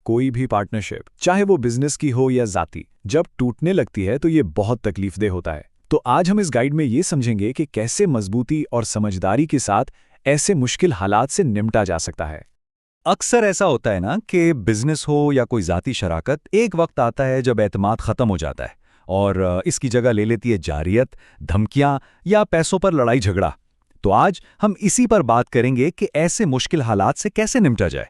कोई भी पार्टनरशिप, चाहे वो बिजनेस की हो या ज़ाती, जब टूटने लगती है तो ये बहुत तकलीफदेह होता है। तो आज हम इस गाइड में ये समझेंगे कि कैसे मजबूती और समझदारी के साथ ऐसे मुश्किल हालात से निपटा जा सकता है। अक्सर ऐसा होता है ना कि बिजनेस हो या कोई ज़ाती शराकत, एक वक्त आता है जब एतमाद ख़त्म हो जाता है और इसकी जगह ले लेती है जारियत, धमकियां या पैसों पर लड़ाई झगड़ा। तो आज हम इसी पर बात करेंगे कि ऐसे मुश्किल हालात से कैसे निपटा जाए।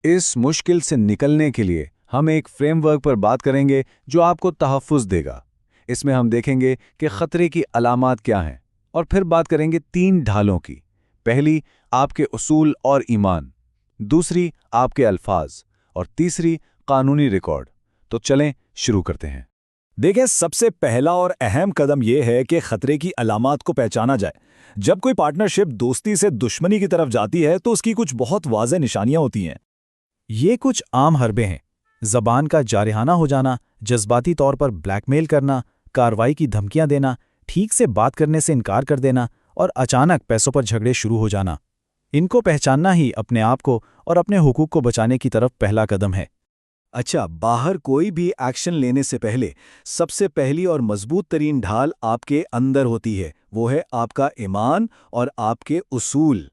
इस मुश्किल से निकलने के लिए हम एक फ्रेमवर्क पर बात करेंगे जो आपको तहफ़्फ़ुज़ देगा। इसमें हम देखेंगे कि ख़तरे की अलामात क्या हैं और फिर बात करेंगे 3 ढालों की। पहली, आपके उसूल और ईमान, दूसरी आपके अल्फाज और तीसरी कानूनी रिकॉर्ड। तो चलें शुरू करते हैं। देखें, सबसे पहला और अहम कदम यह है कि खतरे की अलामात को पहचाना जाए। जब कोई पार्टनरशिप दोस्ती से दुश्मनी की तरफ जाती है तो उसकी कुछ बहुत वाज़ेह निशानियां होती हैं। ये कुछ आम हरबे हैं: ज़बान का जारहाना हो जाना, जज्बाती तौर पर ब्लैकमेल करना, कार्रवाई की धमकियां देना, ठीक से बात करने से इनकार कर देना और अचानक पैसों पर झगड़े शुरू हो जाना। इनको पहचानना ही अपने आप को और अपने हुकूक को बचाने की तरफ पहला कदम है। अच्छा, बाहर कोई भी एक्शन लेने से पहले सबसे पहली और मजबूत तरीन ढाल आपके अंदर होती है। वो है आपका ईमान और आपके उसूल।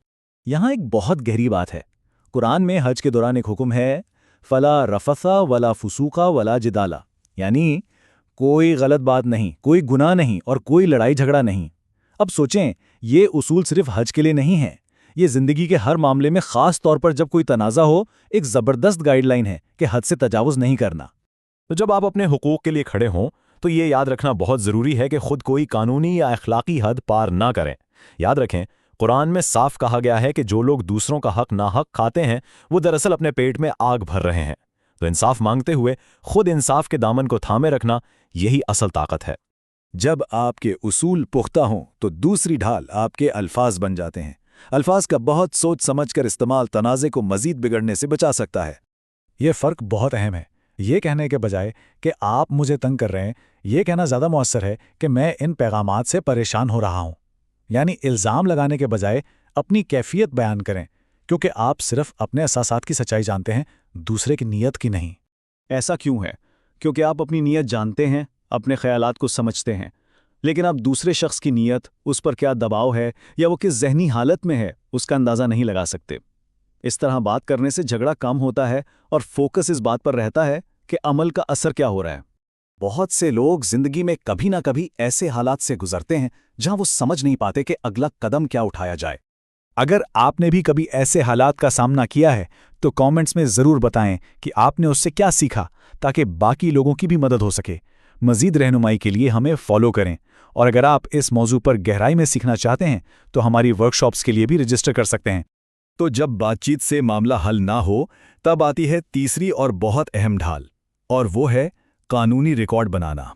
यहाँ एक बहुत गहरी बात है। कुरान में हज के दौरान एक हुक्म है, फला रफसा वला फुसूका वला जिदाला, यानी कोई गलत बात नहीं, कोई गुनाह नहीं और कोई लड़ाई झगड़ा नहीं। अब सोचें, ये उसूल सिर्फ हज के लिए नहीं है, ये जिंदगी के हर मामले में, खास तौर पर जब कोई तनाज़ा हो, एक ज़बरदस्त गाइडलाइन है कि हद से तजावुज़ नहीं करना। तो जब आप अपने हुकूक के लिए खड़े हों तो ये याद रखना बहुत ज़रूरी है कि खुद कोई कानूनी या अखलाकी हद पार ना करें। याद रखें, कुरान में साफ कहा गया है कि जो लोग दूसरों का हक नाहक खाते हैं वो दरअसल अपने पेट में आग भर रहे हैं। तो इंसाफ मांगते हुए खुद इंसाफ के दामन को थामे रखना, यही असल ताकत है। जब आपके उसूल पुख्ता हों तो दूसरी ढाल आपके अल्फाज बन जाते हैं। अल्फाज का बहुत सोच समझ कर इस्तेमाल तनाज़े को मज़ीद बिगड़ने से बचा सकता है। यह फ़र्क बहुत अहम है। ये कहने के बजाय कि आप मुझे तंग कर रहे हैं, ये कहना ज़्यादा मौसर है कि मैं इन पैगामात से परेशान हो रहा हूँ। यानी इल्ज़ाम लगाने के बजाय अपनी कैफियत बयान करें, क्योंकि आप सिर्फ अपने एहसासात की सच्चाई जानते हैं, दूसरे की नीयत की नहीं। ऐसा क्यों है? क्योंकि आप अपनी नीयत जानते हैं, अपने ख़यालात को समझते हैं, लेकिन आप दूसरे शख्स की नीयत, उस पर क्या दबाव है या वो किस ज़हनी हालत में है, उसका अंदाज़ा नहीं लगा सकते। इस तरह बात करने से झगड़ा कम होता है और फोकस इस बात पर रहता है कि अमल का असर क्या हो रहा है। बहुत से लोग ज़िंदगी में कभी ना कभी ऐसे हालात से गुजरते हैं जहां वो समझ नहीं पाते कि अगला कदम क्या उठाया जाए। अगर आपने भी कभी ऐसे हालात का सामना किया है तो कमेंट्स में ज़रूर बताएं कि आपने उससे क्या सीखा, ताकि बाकी लोगों की भी मदद हो सके। मज़ीद रहनुमाई के लिए हमें फॉलो करें, और अगर आप इस मौजू पर गहराई में सीखना चाहते हैं तो हमारी वर्कशॉप्स के लिए भी रजिस्टर कर सकते हैं। तो जब बातचीत से मामला हल ना हो, तब आती है तीसरी और बहुत अहम ढाल, और वो है कानूनी रिकॉर्ड बनाना।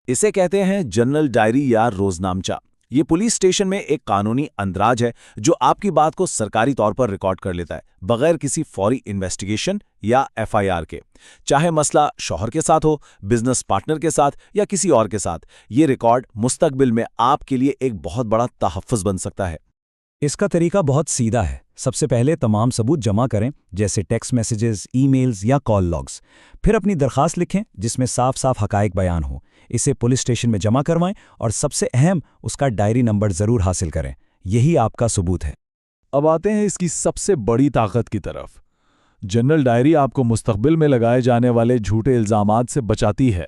इसे कहते हैं जनरल डायरी या रोजनामचा। ये पुलिस स्टेशन में एक कानूनी अंदराज है जो आपकी बात को सरकारी तौर पर रिकॉर्ड कर लेता है, बगैर किसी फौरी इन्वेस्टिगेशन या एफआईआर के। चाहे मसला शौहर के साथ हो, बिजनेस पार्टनर के साथ या किसी और के साथ, ये रिकॉर्ड मुस्तकबिल में आपके लिए एक बहुत बड़ा तहफ़्फ़ुज़ बन सकता है। इसका तरीका बहुत सीधा है। सबसे पहले तमाम सबूत जमा करें, जैसे टेक्स्ट मैसेजेस, ईमेल्स या कॉल लॉग्स। फिर अपनी दरखास्त लिखें जिसमें साफ साफ हकायक बयान हो। इसे पुलिस स्टेशन में जमा करवाएं और सबसे अहम, उसका डायरी नंबर ज़रूर हासिल करें। यही आपका सबूत है। अब आते हैं इसकी सबसे बड़ी ताकत की तरफ। जनरल डायरी आपको मुस्तकबिल में लगाए जाने वाले झूठे इल्ज़ामात से बचाती है।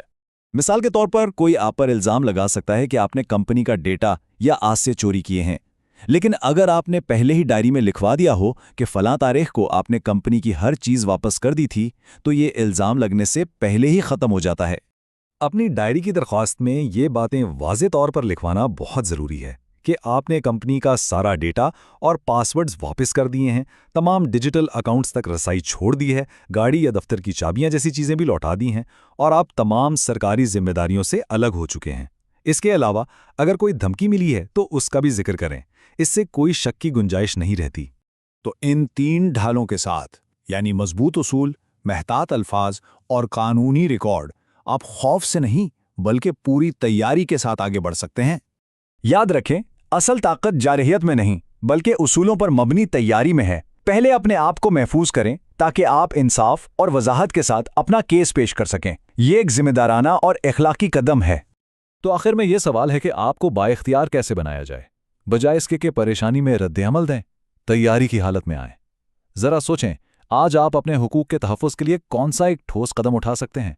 मिसाल के तौर पर कोई आप पर इल्ज़ाम लगा सकता है कि आपने कंपनी का डेटा या आस्ते चोरी किए हैं, लेकिन अगर आपने पहले ही डायरी में लिखवा दिया हो कि फलां तारीख को आपने कंपनी की हर चीज़ वापस कर दी थी, तो ये इल्ज़ाम लगने से पहले ही ख़त्म हो जाता है। अपनी डायरी की दरख्वास्त में ये बातें वाज़े तौर पर लिखवाना बहुत ज़रूरी है कि आपने कंपनी का सारा डेटा और पासवर्ड्स वापस कर दिए हैं, तमाम डिजिटल अकाउंट्स तक रसाई छोड़ दी है, गाड़ी या दफ्तर की चाबियां जैसी चीज़ें भी लौटा दी हैं, और आप तमाम सरकारी जिम्मेदारियों से अलग हो चुके हैं। इसके अलावा अगर कोई धमकी मिली है तो उसका भी जिक्र करें। इससे कोई शक की गुंजाइश नहीं रहती। तो इन 3 ढालों के साथ, यानी मजबूत उसूल, महतात अल्फाज और कानूनी रिकॉर्ड, आप खौफ से नहीं बल्कि पूरी तैयारी के साथ आगे बढ़ सकते हैं। याद रखें, असल ताकत जारहियत में नहीं बल्कि उसूलों पर मबनी तैयारी में है। पहले अपने आप को महफूज करें, تاکہ آپ انصاف اور وضاحت کے ساتھ اپنا کیس پیش کر سکیں۔ یہ ایک ذمہ دارانہ اور اخلاقی قدم ہے۔ تو آخر میں یہ سوال ہے کہ آپ کو بااختیار کیسے بنایا جائے، بجائے اس کے کہ پریشانی میں رد عمل دیں، تیاری کی حالت میں آئیں۔ ذرا سوچیں، آج آپ اپنے حقوق کے تحفظ کے لیے کون سا ایک ٹھوس قدم اٹھا سکتے ہیں؟